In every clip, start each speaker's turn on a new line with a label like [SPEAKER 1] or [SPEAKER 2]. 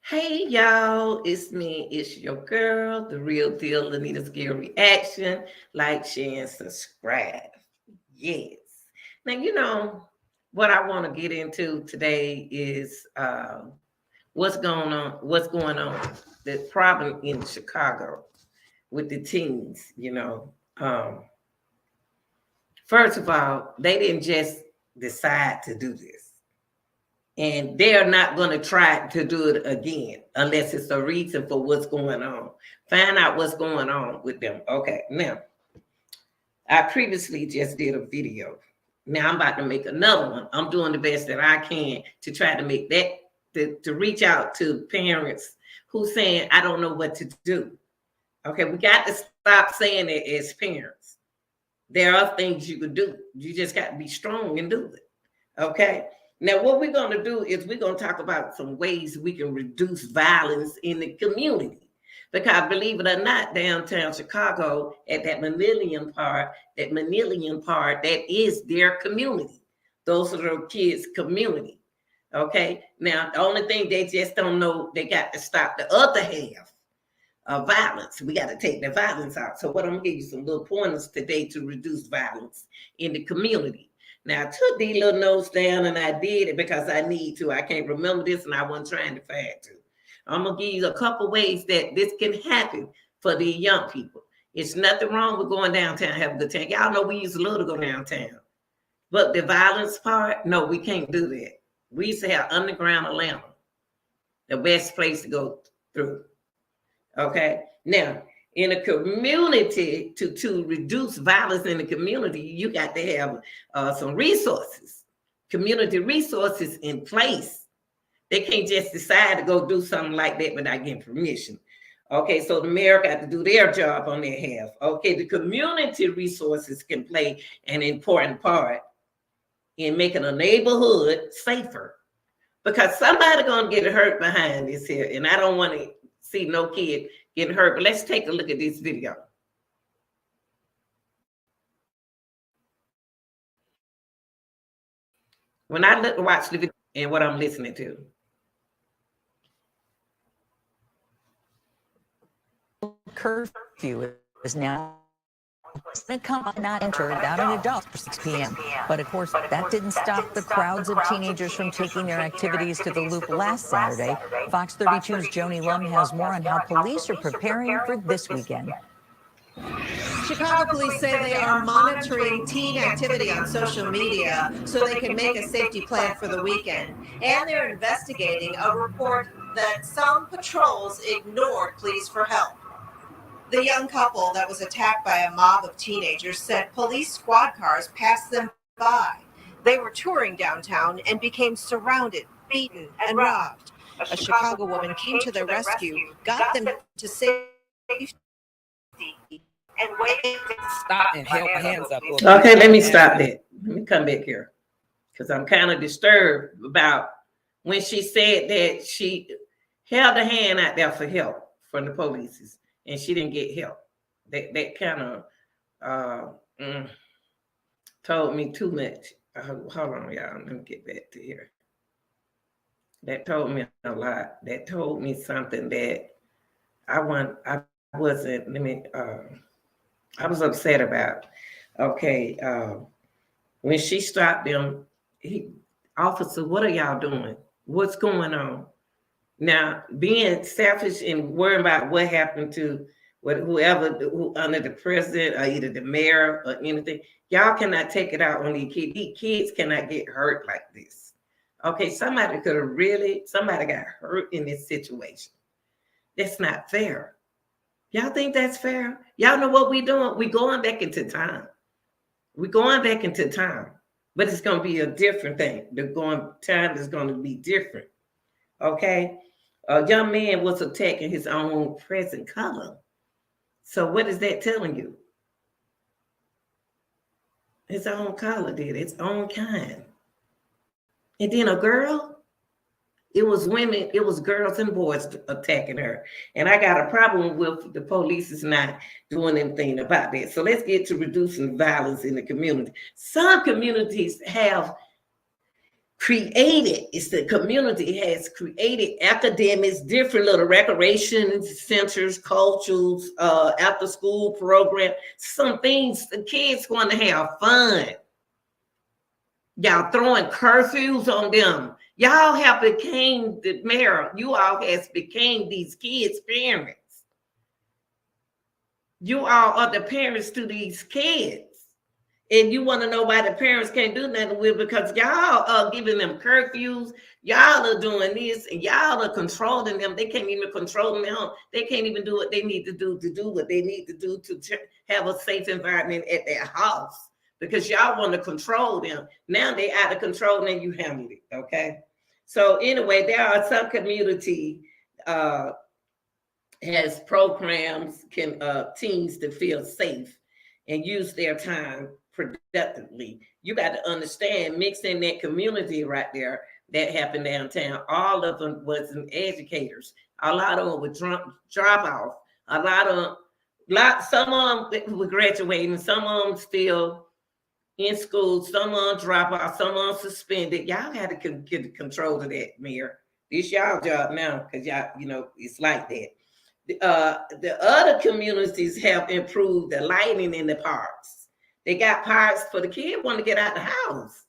[SPEAKER 1] Hey y'all, it's me, it's your girl, the real deal, Anita's Gear Reaction. Like, share, and subscribe. Yes. Now, what I want to get into today is what's going on, the problem in Chicago with the teens. First of all, they didn't just decide to do this. And they're not going to try to do it again unless it's a reason for what's going on. Find out what's going on with them. Okay, now, I previously just did a video. Now I'm about to make another one. I'm doing the best that I can to try to make that, to reach out to parents who saying, I don't know what to do. Okay, we got to stop saying it as parents. There are things you can do. You just got to be strong and do it. Okay. Now, what we're going to do is we're going to talk about some ways we can reduce violence in the community. Because believe it or not, downtown Chicago, at that Manilian part, that is their community. Those are the kids' community. Okay. Now, the only thing they just don't know, they got to stop the other half of violence. We got to take the violence out. So what I'm going to give you some little pointers today to reduce violence in the community. Now, I took these little notes down and I did it because I need to. I can't remember this and I wasn't trying to find to. I'm going to give you a couple ways that this can happen for the young people. It's nothing wrong with going downtown, having a good time. Y'all know we used to love to go downtown. But the violence part, no, we can't do that. We used to have underground Atlanta, the best place to go through. Okay? Now, in a community, to reduce violence in the community, you got to have some resources, community resources in place. They can't just decide to go do something like that without getting permission. Okay, so the mayor got to do their job on their half. Okay, the community resources can play an important part in making a neighborhood safer, because somebody gonna get hurt behind this here, and I don't want to see no kid getting hurt. But let's take a look at this video. When I watch the video and what I'm listening to.
[SPEAKER 2] Curfew is now not enter without an adult for 6 p.m. But of course, that didn't stop the crowds of teenagers from taking their activities to the Loop last Saturday. Fox 32's Joni Lum has more on how police are preparing for this weekend.
[SPEAKER 3] Chicago police say they are monitoring teen activity on social media so they can make a safety plan for the weekend. And they're investigating a report that some patrols ignored pleas for help. The young couple that was attacked by a mob of teenagers said police squad cars passed them by. They were touring downtown and became surrounded, beaten, and robbed. A Chicago woman came to their rescue, got them to safety, and waved.
[SPEAKER 4] Stop and held my hands up.
[SPEAKER 1] Okay, let me stop that. Let me come back here, because I'm kind of disturbed about when she said that she held a hand out there for help from the police, and she didn't get help. That kind of told me too much. Hold on, y'all. Let me get back to here. That told me a lot. That told me something that I was upset about. Okay, when she stopped them, officer, what are y'all doing? What's going on? Now, being selfish and worrying about what happened to who under the president or either the mayor or anything, y'all cannot take it out on these kids. These kids cannot get hurt like this. Okay, somebody got hurt in this situation. That's not fair. Y'all think that's fair? Y'all know what we're doing? We're going back into time. We're going back into time. But it's going to be a different thing. Time is going to be different. Okay? A young man was attacking his own present color. So what is that telling you? His own color did, its own kind. And then a girl, it was women, it was girls and boys attacking her. And I got a problem with the police is not doing anything about that. So let's get to reducing violence in the community. Some communities have created, it's the community has created academics, different little recreation centers, cultures, after school program, some things the kids want to have fun. Y'all throwing curfews on them. Y'all have became the mayor. You all has became these kids' parents. You all are the parents to these kids. And you want to know why the parents can't do nothing with it, because y'all are giving them curfews. Y'all are doing this, and y'all are controlling them. They can't even control them. They can't even do what they need to do what they need to do to have a safe environment at their house, because y'all want to control them. Now they out of control and you handle it, okay? So anyway, there are some community has programs, teens to feel safe and use their time productively. You got to understand, mixing that community right there that happened downtown. All of them wasn't educators. A lot of them would drop off. Some of them were graduating. Some of them still in school. Some of them drop off. Some of them suspended. Y'all got to get control of that, Mayor. This y'all job now, because y'all, it's like that. The other communities have improved the lighting in the parks. They got parks for the kids want to get out the house.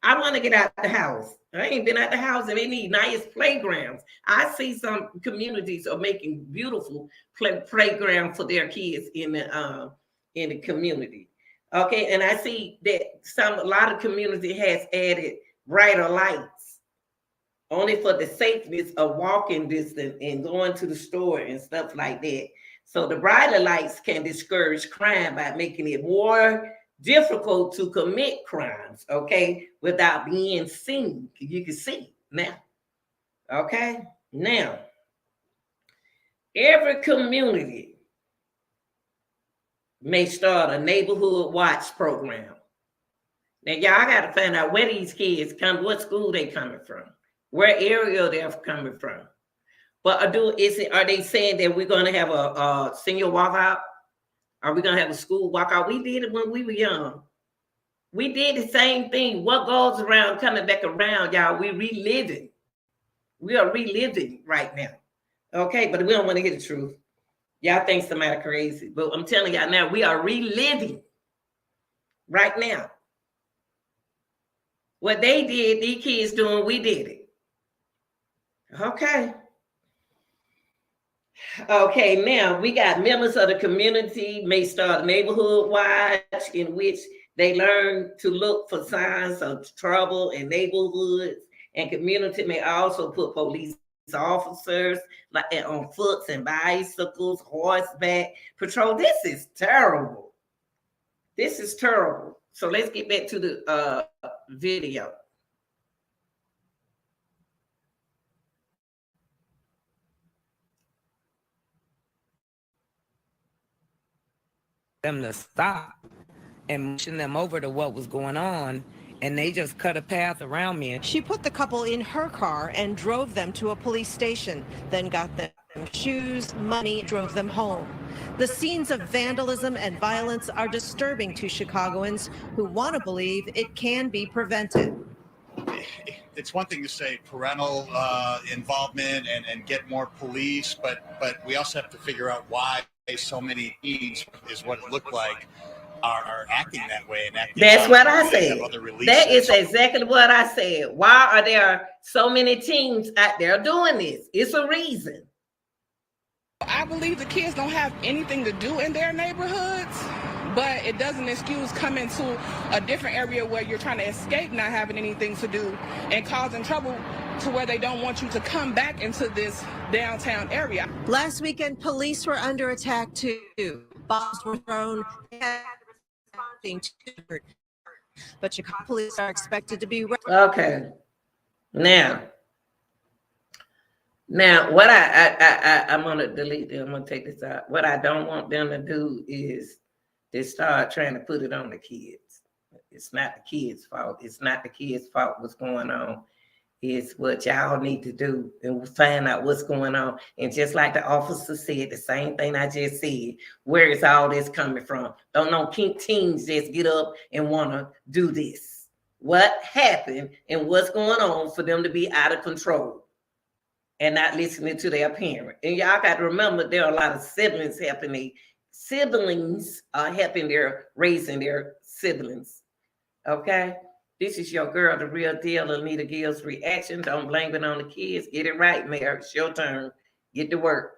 [SPEAKER 1] I want to get out the house. I ain't been out the house, and they need nice playgrounds. I see some communities are making beautiful playground for their kids in the community. Okay, and I see that a lot of community has added brighter lights, only for the safeness of walking distance and going to the store and stuff like that. So the brighter lights can discourage crime by making it more difficult to commit crimes, okay, without being seen. You can see now, okay? Now, every community may start a neighborhood watch program. Now, y'all got to find out where these kids come, what school they coming from, where area they're coming from. But are they saying that we're going to have a senior walkout? Are we going to have a school walkout? We did it when we were young. We did the same thing. What goes around coming back around, y'all. We reliving. We are reliving right now. Okay, but we don't want to hear the truth. Y'all think somebody crazy. But I'm telling y'all now, we are reliving right now. What they did, these kids doing, we did it. Okay. Okay, now we got members of the community may start a neighborhood watch in which they learn to look for signs of trouble in neighborhoods, and community may also put police officers like on foot and bicycles, horseback patrol. This is terrible. This is terrible. So let's get back to the video.
[SPEAKER 4] Them to stop and motion them over to what was going on, and they just cut a path around me.
[SPEAKER 3] She put the couple in her car and drove them to a police station, then got them shoes, money, drove them home. The scenes of vandalism and violence are disturbing to Chicagoans who want to believe it can be prevented.
[SPEAKER 5] It's one thing to say parental involvement and get more police, but we also have to figure out why so many teens, is what it looked like, are acting that way.
[SPEAKER 1] That's what I said. That is exactly what I said. Why are there so many teens out there doing this? It's a reason.
[SPEAKER 6] I believe the kids don't have anything to do in their neighborhoods, but it doesn't excuse coming to a different area where you're trying to escape not having anything to do and causing trouble to where they don't want you to come back into this downtown area.
[SPEAKER 3] Last weekend, police were under attack too. Bombs were thrown. But Chicago police are expected to be
[SPEAKER 1] okay. Now what I'm gonna delete them. I'm gonna take this out. What I don't want them to do is they start trying to put it on the kids. It's not the kids' fault. It's not the kids' fault what's going on. It's what y'all need to do and find out what's going on. And just like the officer said, the same thing I just said, where is all this coming from? Don't know teens just get up and want to do this. what happened and what's going on for them to be out of control and not listening to their parent. And y'all got to remember, there are a lot of siblings helping raising their siblings. Okay? This is your girl, the real deal, Anita Gill's reaction. Don't blame it on the kids. Get it right, Mary. It's your turn. Get to work.